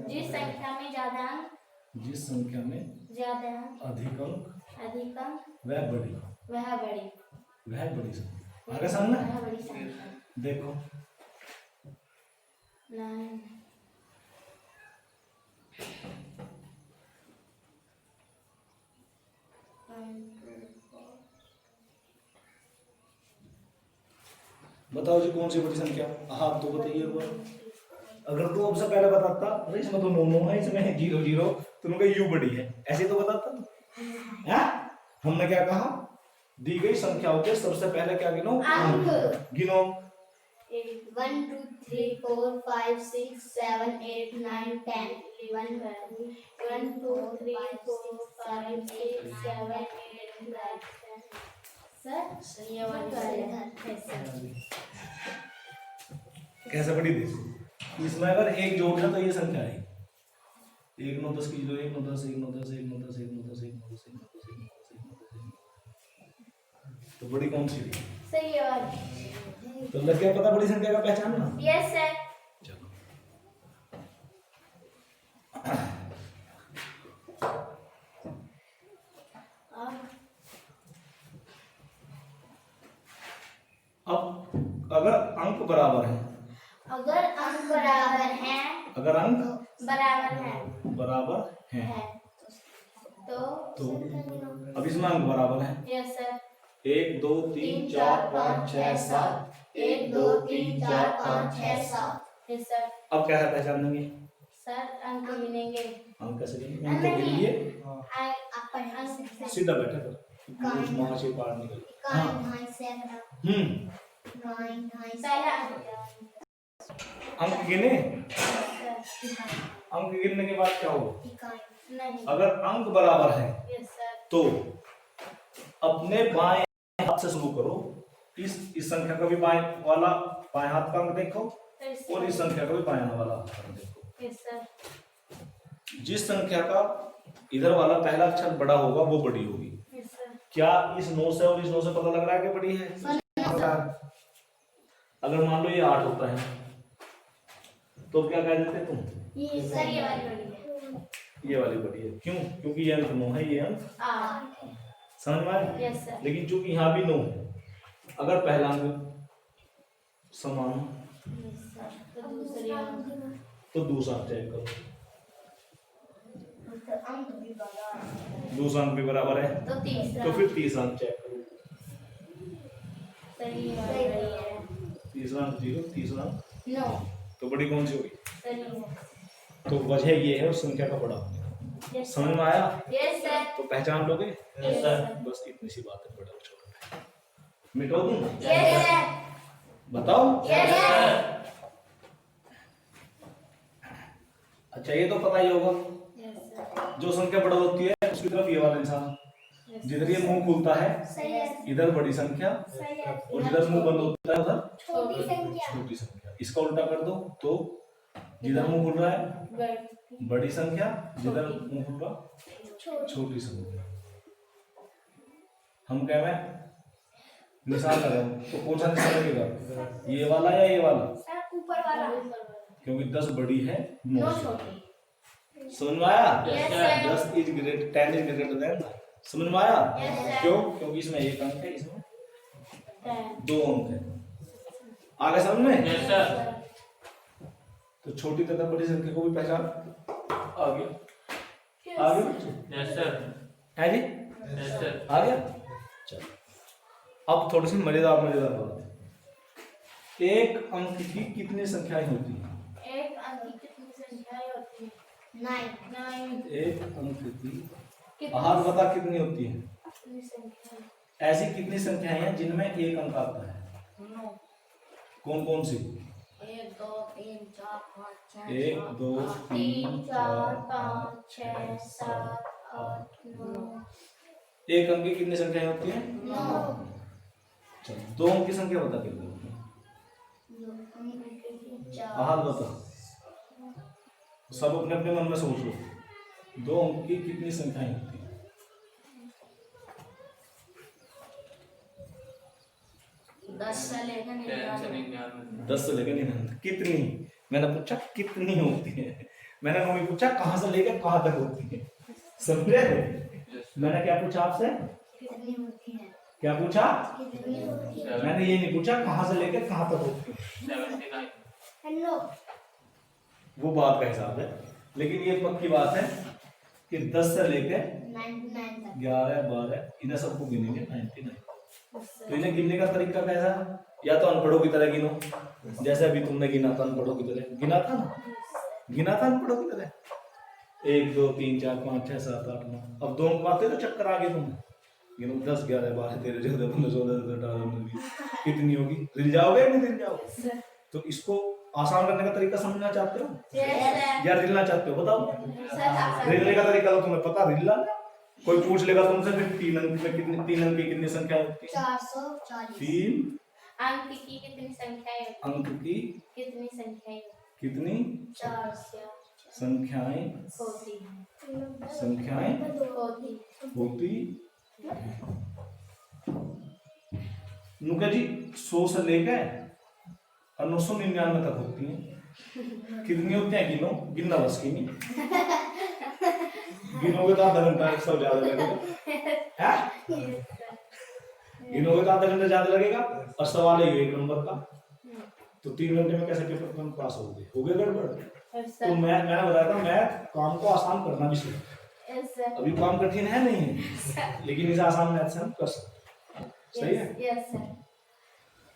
जिस संख्या में ज्यादा अंक, जिस संख्या में ज्यादा अंक, अधिक अंक अधिक अंक, वह बड़ी वह बड़ी संख्या। आगे सामने वह बड़ी संख्या। देखो 9 बताओ जी कौन सी बड़ी संख्या? हाँ तो बताइए एक बार। अगर तू अब से पहले बताता अरे इसमें तो 9 9 है, इसमें 0 0, तुमने कहा यू बड़ी है, ऐसे तो बताता तू। हमने क्या कहा? दी गई संख्याओं के सबसे पहले क्या गिनो? अंक गिनो। 1 2 3 4 5 6 7 8 9 10 11 1 2 3 4 5 6 7 8 9 10। सर ये वाली कैसे बड़ी थी? इसमें अगर एक जोड़ दिया तो ये संख्या है 1 9 10 की 0 1 9 10 1 9 10 1 9 10 1 9 10 1 9 10 1 9 10 1 9 10 1 9 10। तो बड़ी कौन सी थी? सही है वाली। तो लग गया पता बड़ी संख्या का पहचानना? Yes sir. चलो अब अगर अंक बराबर है, अगर अंक बराबर हैं, अगर अंक बराबर है है तो अब इसमें अंक बराबर है। Yes sir. 1 2 3 4 5 6 7। 1 2 3 4 5 6 7। Yes sir. अब कैसे पहचान देंगे? सर अंक गिनेंगे। अंक कैसे गिनेंगे? अंक गिन लिए अंक सीधा बैठे कर कुछ वहां से पार निकल। हाँ पहला अंक गिने, अंक गिनने के बाद क्या होगा? नहीं। अगर अंक बराबर है यस सर। तो अपने बाएं हाथ से शुरू करो। इस संख्या का भी बाएं हाथ का अंक देखो और इस संख्या का भी बाएं वाला अंक देखो। Yes sir. जिस संख्या का इधर वाला पहला अक्षर बड़ा होगा वो बड़ी होगी। Yes sir. क्या इस 9 से और इस 9 से पता लग रहा है कि बड़ी है? अगर मान लो ये 8 होता है तो क्या कह देते तुम? ये सर ये वाली बड़ी है। ये वाली बड़ी है। क्यों? क्योंकि ये अंक 9 है, ये अंक 8 है। समझ में आया? Yes sir. लेकिन चूंकि यहाँ भी 9 है, अगर पहला अंक समान हो यस सर। तो दूसरी अंक तो दूसरा अंक चेक करो। अंक भी बराबर है। दूसरा अंक भी बराबर है तो तीसरा तो फिर तीसरा अंक चेक करो। सर ये वाली बड़ी है। तीसरा अंक 0, तीसरा अंक 9 तो बड़ी कौन सी होगी? सर ये है। तो वजह ये है उस संख्या का बड़ा होने का। यस समझ में आया? Yes sir. तो पहचान लोगे? Yes sir. बस इतनी सी बात है, बड़ा और छोटा है। मिटो दूं? Yes sir. बताओ। Yes sir. अच्छा ये तो पता ही होगा, यस सर। जो संख्या बड़ा होती है उसकी तरफ ये वाला इंसान, जिधर ये मुंह खुलता है सही है। इधर बड़ी संख्या, सही है। और जिधर मुंह बंद होता है उधर छोटी संख्या। छोटी संख्या। इसका उल्टा कर दो तो जिधर मुंह खुल रहा है बड़ी संख्या, जिधर मुंह खुल रहा छोटी संख्या। हम कह रहे हैं निशान लगाओ तो कौन सा निशान लगेगा? ये वाला या ये वाला? सर ऊपर वाला। क्योंकि 10 बड़ी है 9 9 से। छोटी। समझ में आया? Yes, sir. 10 is greater 10 is greater than. समझ में आया? Yes, sir. क्यों? क्योंकि इसमें एक अंक है, इसमें 10 2 अंक है। आगे समझ में? Yes sir. तो छोटी तथा बड़ी संख्या को भी पहचान आ गया। आ गया बच्चों? Yes sir. है जी? Yes sir. आ गया? चलो अब थोड़ी सी मजेदार बात है। एक अंक की कितनी संख्याएं होती हैं? एक अंक की कितनी संख्याएं होती हैं? 9 एक अंक की आहार बता कितनी होती है? कितनी संख्याएं? ऐसी कितनी संख्याएं हैं जिनमें एक अंक आता है? 9 कौन कौन सी? 1 2 3 4 5 6 1 2 3 3 4 5 6 7 8 9 एक अंक की कितनी संख्याएं होती हैं? 9 चलो 2 अंक की संख्या बता कितनी होती है? आहार बता, सब अपने अपने मन में सोच लो। 2 अंक की कितनी संख्याएं होती हैं? 10 से लेकर 99 10 से लेकर 99 कितनी? मैंने पूछा कितनी होती है, मैंने नहीं पूछा कहां से लेकर कहां तक होती है। समझे? मैंने क्या पूछा आपसे? कितनी होती है? क्या पूछा? कितनी होती है? मैंने ये नहीं पूछा कहां से लेकर कहां तक होती है। 79। हेलो वो बात का हिसाब है, लेकिन ये पक्की बात है कि 10 से लेकर 99 तक 11 12 इन्हें सबको गिनेंगे 99। तो इन्हें गिनने का तरीका कैसा? या तो अनपढ़ों की तरह गिनो, जैसे अभी तुमने गिना था अनपढ़ों की तरह। गिना था ना? गिना था अनपढ़ों की तरह। 1 2 3 4 5 6 7 8 9। अब 2 अंक आते तो चक्कर आ गए तुम। गिनो 10 11 12 13 14 15 16 17 18 19 कितनी होगी? रिल जाओगे नहीं रिल जाओगे? तो इसको आसान करने का तरीका समझना चाहते हो या रिलना चाहते हो? बताओ। रिलने का तरीका तो तुम्हें पता, रिलना। कोई पूछ लेगा तुमसे फिर 3 अंक में कितनी, 3 अंक की कितनी संख्या होती है? 440 3 अंक की कितनी संख्याएं होती हैं? अंक की कितनी संख्याएं कितनी 4 संख्याएं होती हैं? संख्याएं होती होती। नुका जी 100 से लेकर 999 तक होती हैं। कितनी होती हैं? गिनो, गिनना बस की नहीं। गिनोगे तो आधा घंटा सब ज्यादा लगेगा। गिनोगे तो आधा घंटा ज्यादा लगेगा। और सवाल है 1 नंबर का, तो 3 घंटे में कैसे पेपर तुम पास हो गए गड़बड़। तो मैंने बताया था मैं काम को आसान करना भी सीखा। अभी काम कठिन है नहीं है, लेकिन इसे आसान मैथ से हम कर सकते हैं। सही है? Yes sir.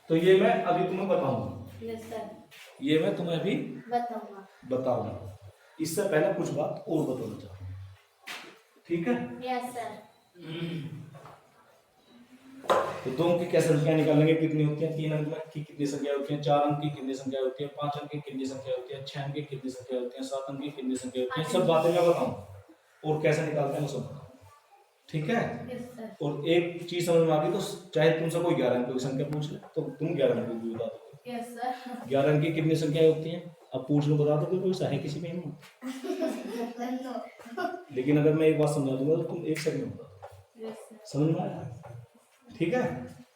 तो ये मैं अभी तुम्हें बताऊंगा, यस सर। ये मैं तुम्हें अभी बताऊंगा। इससे पहले कुछ बात और बताना चाहूंगा, ठीक है? Yes sir. तो 2 अंक की कैसे संख्या निकालेंगे? कितनी होती है? 3 अंक की कितनी संख्या होती है? 4 अंक की कितनी संख्या होती है? 5 अंक की कितनी संख्या होती है? 6 अंक की कितनी संख्या होती है? 7 अंक की कितनी संख्या होती है? सब बातें मैं बताऊंगा और कैसे निकालते हैं वो सब, ठीक है? Yes sir. और एक चीज समझ में आ गई तो चाहे तुमसे कोई 11 अंक की संख्या पूछ ले तो तुम 11 अंक की बता दोगे। Yes sir. 11 अंक की कितनी संख्या होती है? अब पूछ लो बता दोगे, कोई है किसी में हिम्मत? लेकिन अगर मैं एक बात समझा दूंगा तो तुम 1 सेकंड में बता दोगे। Yes sir. समझ में आया? ठीक है?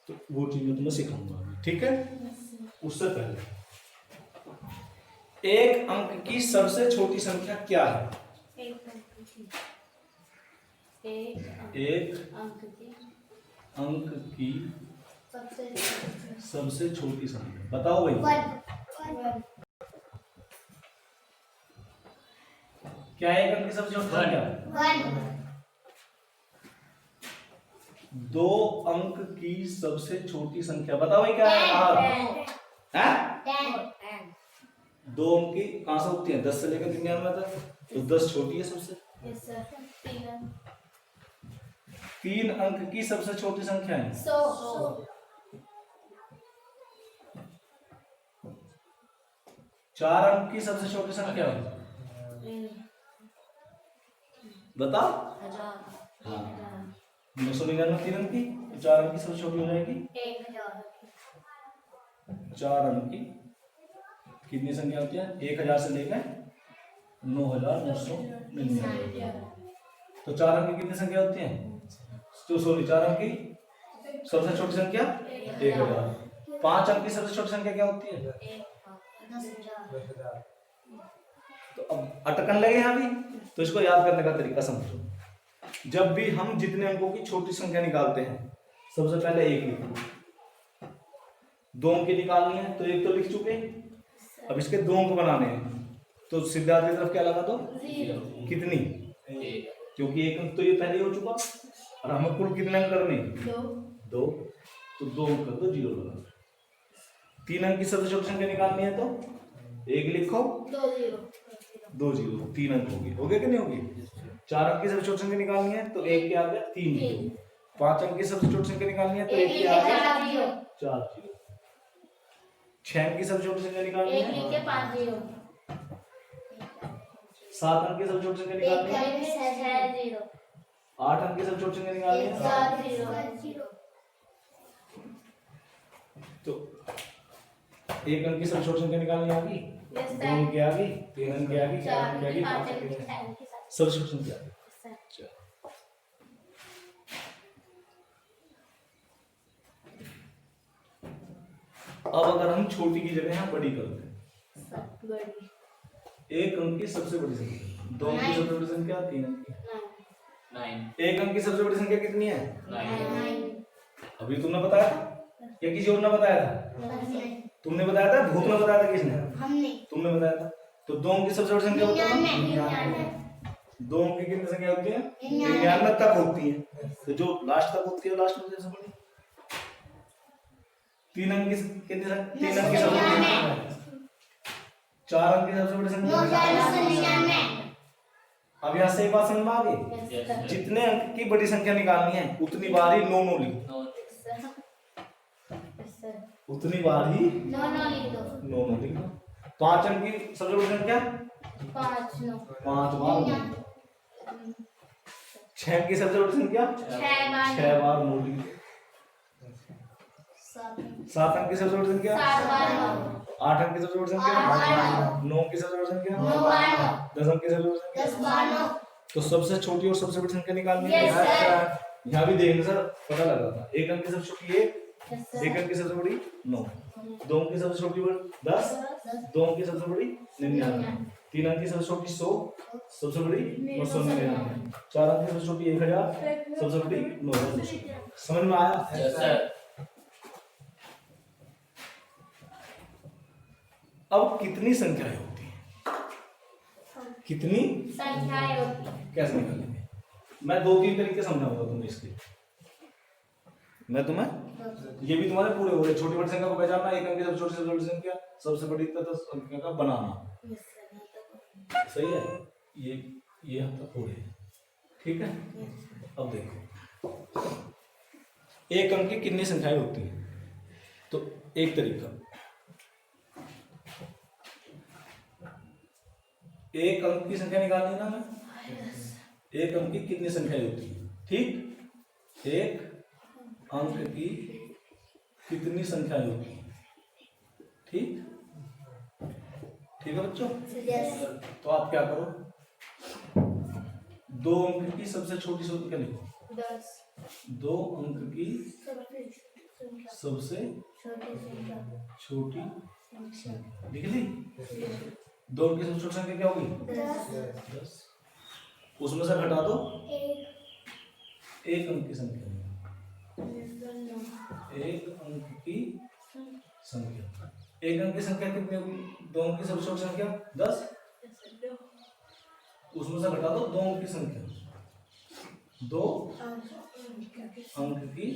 तो वो चीज मैं तुम्हें सिखाऊंगा, ठीक है? Yes sir. उससे पहले एक अंक की सबसे छोटी संख्या क्या है? एक अंक की सबसे सबसे छोटी संख्या बताओ भाई। वन क्या है एक अंक की सबसे छोटी संख्या? वन दो अंक की सबसे छोटी संख्या बताओ भाई क्या है? टेन दो अंक की कहां से होती है? 10 से लेकर 99 तक, तो 10 छोटी है सबसे। यस सर तीन अंक की सबसे छोटी संख्या है 100 चार अंक की सबसे छोटी संख्या है बताओ। हाँ 999 तीन अंक की, तो चार अंक की सबसे छोटी हो जाएगी 1000 चार अंक की कितनी संख्या होती है? 1000 से लेकर 9999। तो चार अंक की कितनी संख्या होती है? तो सॉरी, चार अंक की सबसे छोटी संख्या 1000। पांच अंक की सबसे छोटी संख्या क्या होती है? 10,000 तो अब अटकन लगे यहाँ भी, तो इसको याद करने का तरीका समझो। जब भी हम जितने अंकों की छोटी संख्या निकालते हैं, सबसे पहले एक लिखो। दो अंक की निकालनी है तो एक तो लिख चुके, अब इसके दो अंक बनाने हैं, तो सिद्धार्थ की तरफ क्या लगा दो? कितनी? क्योंकि एक अंक तो ये पहले हो चुका, और हमें कुल कितने अंक करने? दो, तो दो अंक कर दो, 0 लगा। तीन अंक की सबसे छोटी संख्या निकालनी है तो एक लिखो, 2 0, 3 अंक होगी कि नहीं होगी? चार अंक की सबसे छोटी संख्या निकालनी है तो एक क्या आ गया? 3। पांच अंक की सबसे छोटी संख्या निकालनी है तो एक क्या आ गया? 4 0। 6 अंक की सबसे छोटी संख्या निकालनी है 7 अंक की सबसे छोटी संख्या निकालनी है 8 अंक की सबसे छोटी संख्या निकालनी है तो एक अंक की सबसे छोटी संख्या निकालनी होगी, दो अंक की आ गई, तीन अंक की आ गई, चार अंक की आ गई, पांच अंक की आ गई, सबसे छोटी संख्या आ गई। अब अगर हम छोटी की जगह यहाँ बड़ी करते हैं, एक अंक की सबसे बड़ी संख्या, दो अंक की सबसे बड़ी संख्या, तीन अंक की 9। एक अंक की सबसे बड़ी संख्या कितनी है? 9। अभी तुमने बताया था या किसी और ने बताया था? तुमने बताया था, भूत ने बताया था, किसने? हमने। तुमने बताया था। तो दो अंक की सबसे बड़ी संख्या होती है, दो अंक की कितनी संख्या होती है? 99 तक होती है, तो जो लास्ट तक होती है लास्ट में सबसे बड़ी। तीन अंक की कितनी? तीन अंक की सबसे बड़ी संख्या, चार अंक की सबसे बड़ी संख्या। अब यहाँ से एक बात समझ में आ गई? जितने अंक की बड़ी संख्या निकालनी है उतनी बार ही 9 9 लिखो, उतनी बार ही 9 9 लिखो। पांच अंक की सबसे बड़ी संख्या 5 बार 9। 6 अंक की सबसे बड़ी संख्या 6 बार 9 लिखो। 7 अंक की सबसे बड़ी संख्या 8 अंक की सबसे बड़ी संख्या 9 अंक की सबसे बड़ी संख्या 10 अंक की सबसे बड़ी संख्या। तो सबसे छोटी और सबसे बड़ी संख्या निकालनी है। यहाँ भी देखना सर, पता लगा था। एक अंक की सबसे छोटी एक अंक की सबसे बड़ी 9, दो अंक की सबसे छोटी 10, दो अंक की सबसे बड़ी 99, तीन अंक की सबसे छोटी 100, सबसे बड़ी 999, चार अंक की सबसे छोटी 1000, सबसे बड़ी 900। समझ में आया? अब कितनी संख्याएं होती हैं? कितनी संख्याएं होती हैं? कैसे निकालेंगे? मैं 2-3 तरीके समझाऊंगा तुम्हें इसके। मैं तुम्हें ये भी तुम्हारे पूरे हो रहे, छोटी बड़ी संख्या को पहचानना, एक अंक की सबसे छोटी सबसे बड़ी संख्या, सबसे बड़ी तक संख्या का बनाना। सही है? ये हम तक हो रहे हैं, ठीक है? अब देखो एक अंक की कितनी संख्याएं होती हैं, तो एक तरीका, एक अंक की संख्या निकालनी है ना हमें, एक अंक की कितनी संख्याएं होती है? ठीक, एक अंक की कितनी संख्याएं होती है? ठीक, ठीक है बच्चों? तो आप क्या करो, दो अंक की सबसे छोटी संख्या लिखो। 10। दो अंक की सबसे छोटी संख्या छोटी संख्या लिख ली। 2 अंक की सबसे छोटी संख्या क्या होगी? 10। उसमें से घटा दो 1 अंक की संख्या। 1 अंक की संख्या। 1 अंक की संख्या कितनी होगी? 2 अंक की सबसे छोटी संख्या 10। उसमें से घटा दो 2 अंक की संख्या। 2 अंक की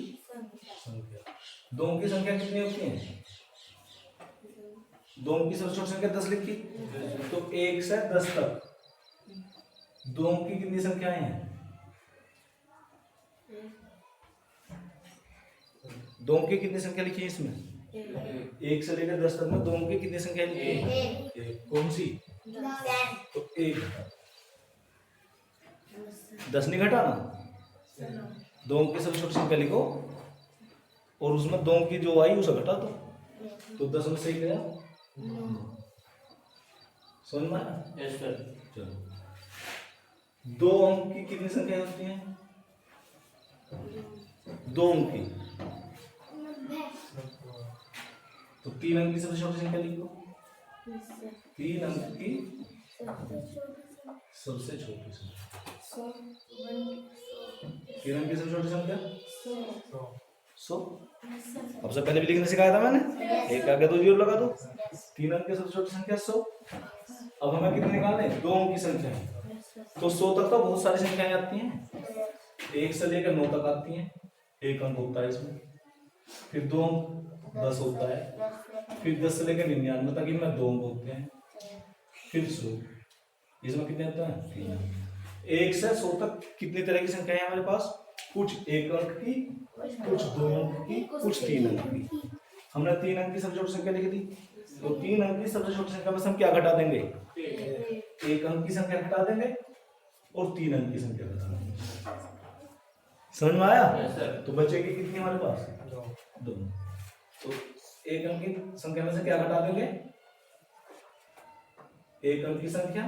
संख्या। 2 अंक की संख्या कितनी होती है? 2 अंक की सबसे छोटी संख्या 10 लिखी, तो 1 से 10 तक 2 अंक की कितनी संख्याएं हैं? 2 अंक की कितनी संख्या लिखी है इसमें? 1 से लेकर 10 तक में 2 अंक की कितनी संख्या लिखी है? कौन सी? तो 1। 10 नहीं घटाना, 2 अंक की सबसे छोटी संख्या लिखो और उसमें 2 अंक की जो आई उसे घटा दो, तो 10 में से गया। समझ में आया? Yes sir. चलो, 2 अंक की कितनी संख्या होती है? 2 अंक की, तो 3 अंक की सबसे छोटी संख्या लिखो। 3 अंक की सबसे छोटी संख्या। 3 अंक की सबसे छोटी संख्या 100। अब से पहले भी लिखने सिखाया था मैंने। 1 आगे 2 जीरो लगा दो। 3 अंक की सबसे छोटी संख्या 100। अब हमें कितने निकालने? 2 अंक की संख्या है, तो 100 तक तो बहुत सारी संख्याएं आती हैं। 1 से लेकर 9 तक आती हैं, 1 अंक होता है इसमें। फिर 2 अंक 10 होता है, फिर 10 से लेकर 99 तक इनमें 2 अंक होते हैं, फिर 100। इसमें कितने होते हैं? 3 अंक। 1 से 100 तक कितनी तरह की संख्याएं हैं हमारे पास? कुछ 1 अंक की, कुछ 2 अंक की, कुछ 3 अंक की। हमने 3 अंक की सबसे छोटी संख्या लिख दी, तो 3 अंक की सबसे छोटी संख्या में से हम क्या घटा देंगे? 1 अंक की संख्या घटा देंगे और 3 अंक की संख्या घटा देंगे। समझ में आया? Yes sir. तो बचेगी कितनी हमारे पास? 2। तो 1 अंक की संख्या में से क्या घटा देंगे? 1 अंक की संख्या